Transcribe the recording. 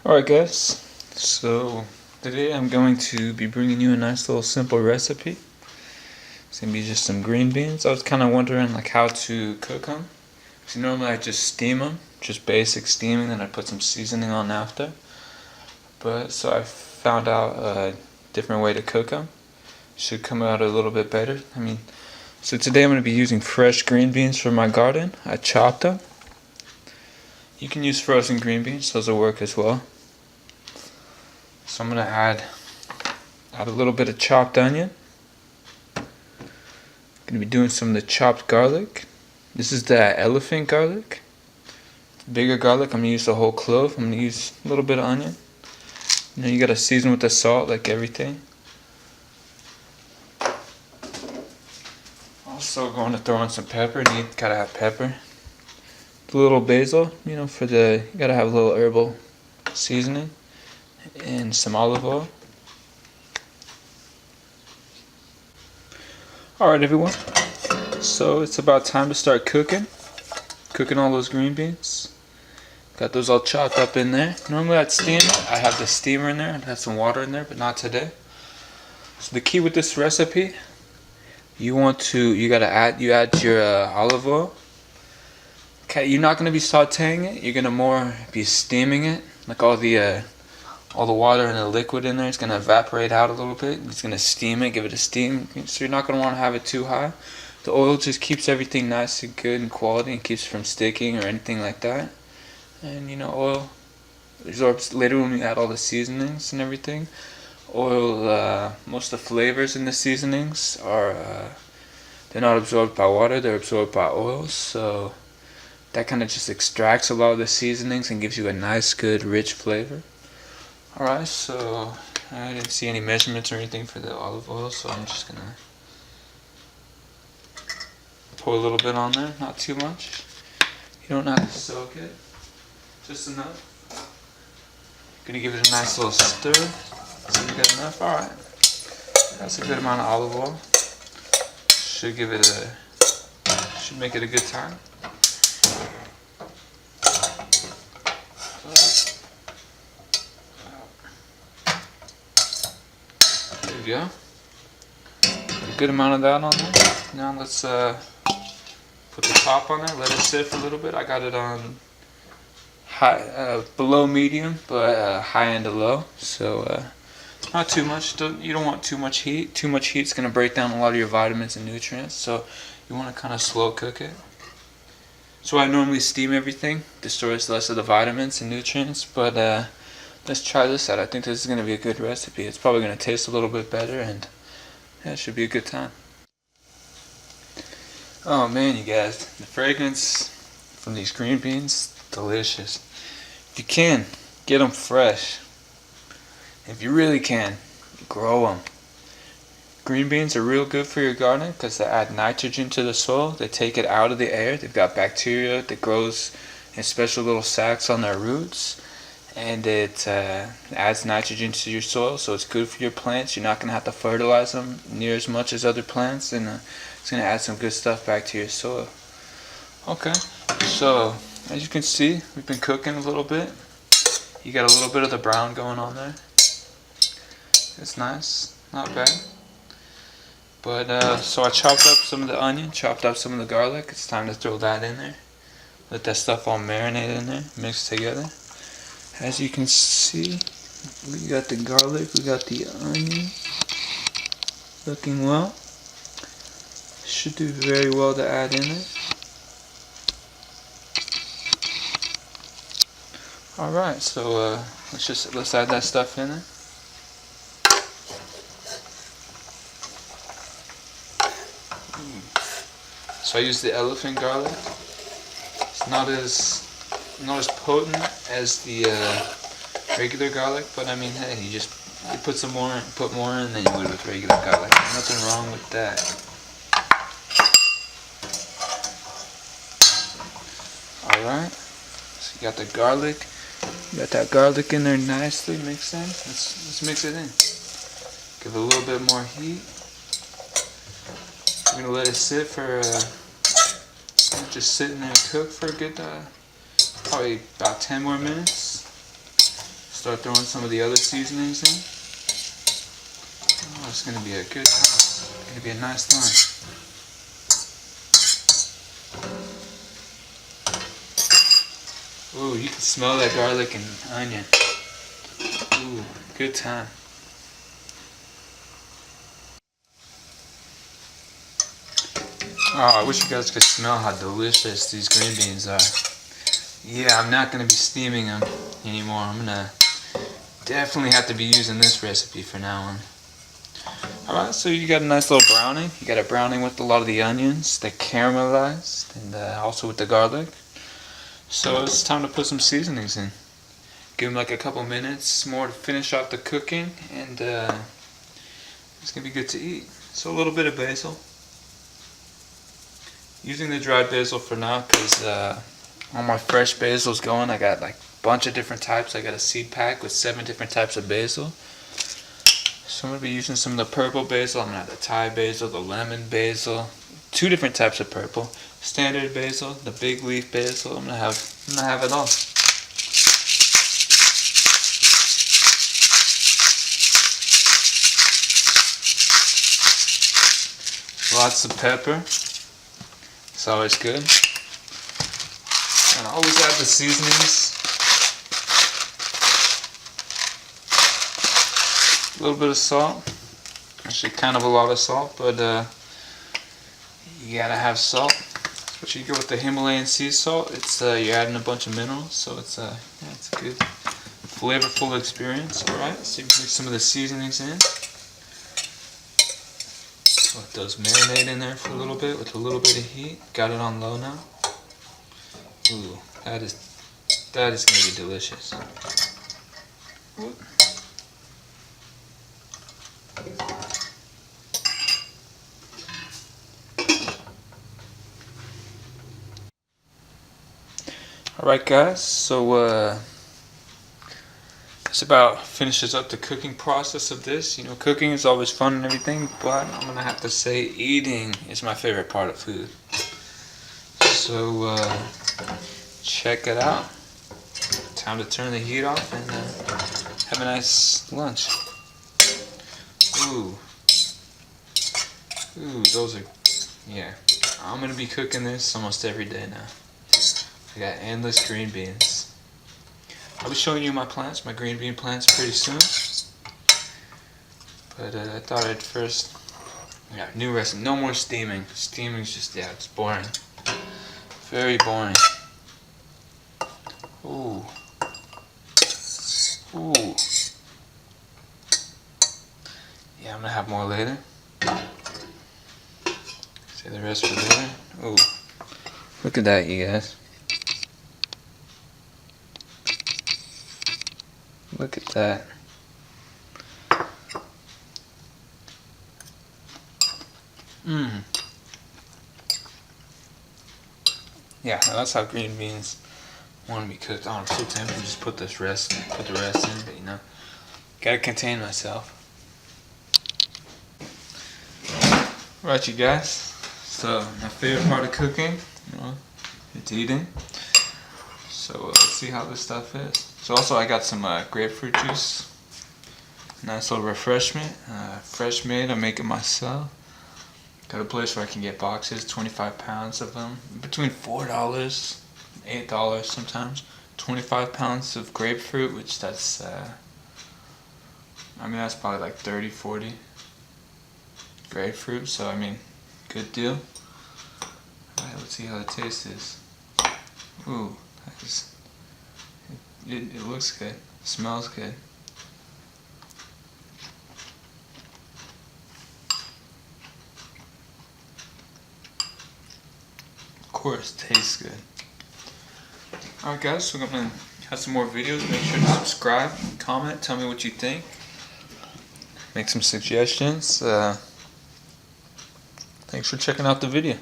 Alright guys, so today I'm going to be bringing you a nice little simple recipe. It's going to be just some green beans. I was kind of wondering like how to cook them. So normally I just steam them, just basic steaming, then I put some seasoning on after. But so I found out a different way to cook them. Should come out a little bit better. So today I'm going to be using fresh green beans from my garden. I chopped them. You can use frozen green beans, those will work as well. So I'm going to add a little bit of chopped onion. Going to be doing some of the chopped garlic. This is the elephant garlic. Bigger garlic, I'm going to use the whole clove. I'm going to use a little bit of onion. You got to season with the salt like everything. Also going to throw in some pepper. Gotta have pepper. A little basil, you gotta have a little herbal seasoning. And some olive oil. Alright everyone, so it's about time to start cooking all those green beans. Got those all chopped up in there. Normally I'd steam it. I have the steamer in there. I'd have some water in there, but not today. So the key with this recipe, you add your olive oil. Okay, you're not going to be sauteing it. You're going to more be steaming it. Like all the water and the liquid in there is going to evaporate out a little bit. It's going to steam it, give it a steam. So you're not going to want to have it too high. The oil just keeps everything nice and good and quality and keeps it from sticking or anything like that. And oil absorbs later when we add all the seasonings and everything. Oil, most of the flavors in the seasonings are they're not absorbed by water, they're absorbed by oil. So that kind of just extracts a lot of the seasonings and gives you a nice, good, rich flavor. Alright, so I didn't see any measurements or anything for the olive oil, so I'm just gonna pour a little bit on there, not too much. You don't have to soak it, just enough. Gonna give it a nice little stir. So you got enough? Alright. That's a good amount of olive oil. Should make it a good time. There we go. A good amount of that on there. Now let's put the top on there, let it sit for a little bit. I got it on high, below medium, but high and low. So not too much. You don't want too much heat. Too much heat's gonna break down a lot of your vitamins and nutrients. So you want to kind of slow cook it. So I normally steam everything, destroys less of the vitamins and nutrients. But let's try this out. I think this is gonna be a good recipe. It's probably gonna taste a little bit better, and yeah, it should be a good time. Oh man, you guys, the fragrance from these green beans, delicious. If you can, get them fresh. If you really can, grow them. Green beans are real good for your garden because they add nitrogen to the soil. They take it out of the air. They've got bacteria that grows in special little sacs on their roots. And it adds nitrogen to your soil, so it's good for your plants. You're not going to have to fertilize them near as much as other plants, and it's going to add some good stuff back to your soil. Okay, so as you can see, we've been cooking a little bit. You got a little bit of the brown going on there. It's nice, not bad. But so I chopped up some of the onion, chopped up some of the garlic. It's time to throw that in there. Let that stuff all marinate in there, mix together. As you can see, we got the garlic, we got the onion, looking well. Should do very well to add in it. Alright, so let's add that stuff in there. So I use the elephant garlic. It's not as potent as the regular garlic, but I mean, hey, you put more in than you would with regular garlic. Nothing wrong with that. Alright, so you got the garlic. You got that garlic in there nicely mixed in. Let's mix it in. Give it a little bit more heat. We're gonna let it sit for just sit in there and cook for a good probably about 10 more minutes. start throwing some of the other seasonings in. Oh, it's gonna be a good time. It's gonna be a nice time. Ooh, you can smell that garlic and onion. Ooh, good time. Oh, I wish you guys could smell how delicious these green beans are. Yeah, I'm not going to be steaming them anymore. I'm going to definitely have to be using this recipe for now on. Alright, so you got a nice little browning. You got a browning with a lot of the onions. They're caramelized and also with the garlic. So it's time to put some seasonings in. Give them like a couple minutes more to finish off the cooking, and it's going to be good to eat. So a little bit of basil. Using the dried basil for now because all my fresh basil's going. I got like a bunch of different types. I got a seed pack with 7 different types of basil. So I'm going to be using some of the purple basil. I'm going to have the Thai basil, the lemon basil, 2 different types of purple. Standard basil, the big leaf basil. I'm gonna have it all. Lots of pepper. It's always good. And I always add the seasonings. A little bit of salt. Actually, kind of a lot of salt, but you gotta have salt. But you go with the Himalayan sea salt. It's you're adding a bunch of minerals, so it's it's a good, flavorful experience. All right, so you mix some of the seasonings in. Let those marinate in there for a little bit with a little bit of heat. Got it on low now. Ooh, that is gonna be delicious. Whoop. Alright guys, so this about finishes up the cooking process of this. You know, cooking is always fun and everything, but I'm gonna have to say eating is my favorite part of food. So check it out. Time to turn the heat off and have a nice lunch. Ooh, those are, yeah. I'm gonna be cooking this almost every day now. I got endless green beans. I'll be showing you my plants, my green bean plants, pretty soon. But I thought I'd first, yeah, new recipe. No more steaming. Steaming's just, yeah, it's boring. Very boring. Ooh. Ooh. Yeah, I'm gonna have more later. Save the rest for later. Ooh. Look at that, you guys. Look at that. Yeah, that's how green beans want to be cooked. Oh, I'm so tempted to just put the rest in, but you know, gotta contain myself. Right, you guys. So my favorite part of cooking, you know, it's eating. So let's see how this stuff is. So also I got some grapefruit juice. Nice little refreshment. Fresh made, I make it myself. Got a place where I can get boxes, 25 pounds of them. Between $4, $8 sometimes. 25 pounds of grapefruit, which that's, I mean that's probably like 30, 40 grapefruit. So I mean, good deal. Alright, let's see how the taste is. Ooh, that is, it looks good. Smells good. Of course, tastes good. Alright guys, so I'm gonna have some more videos. Make sure to subscribe, comment, tell me what you think. Make some suggestions. Thanks for checking out the video.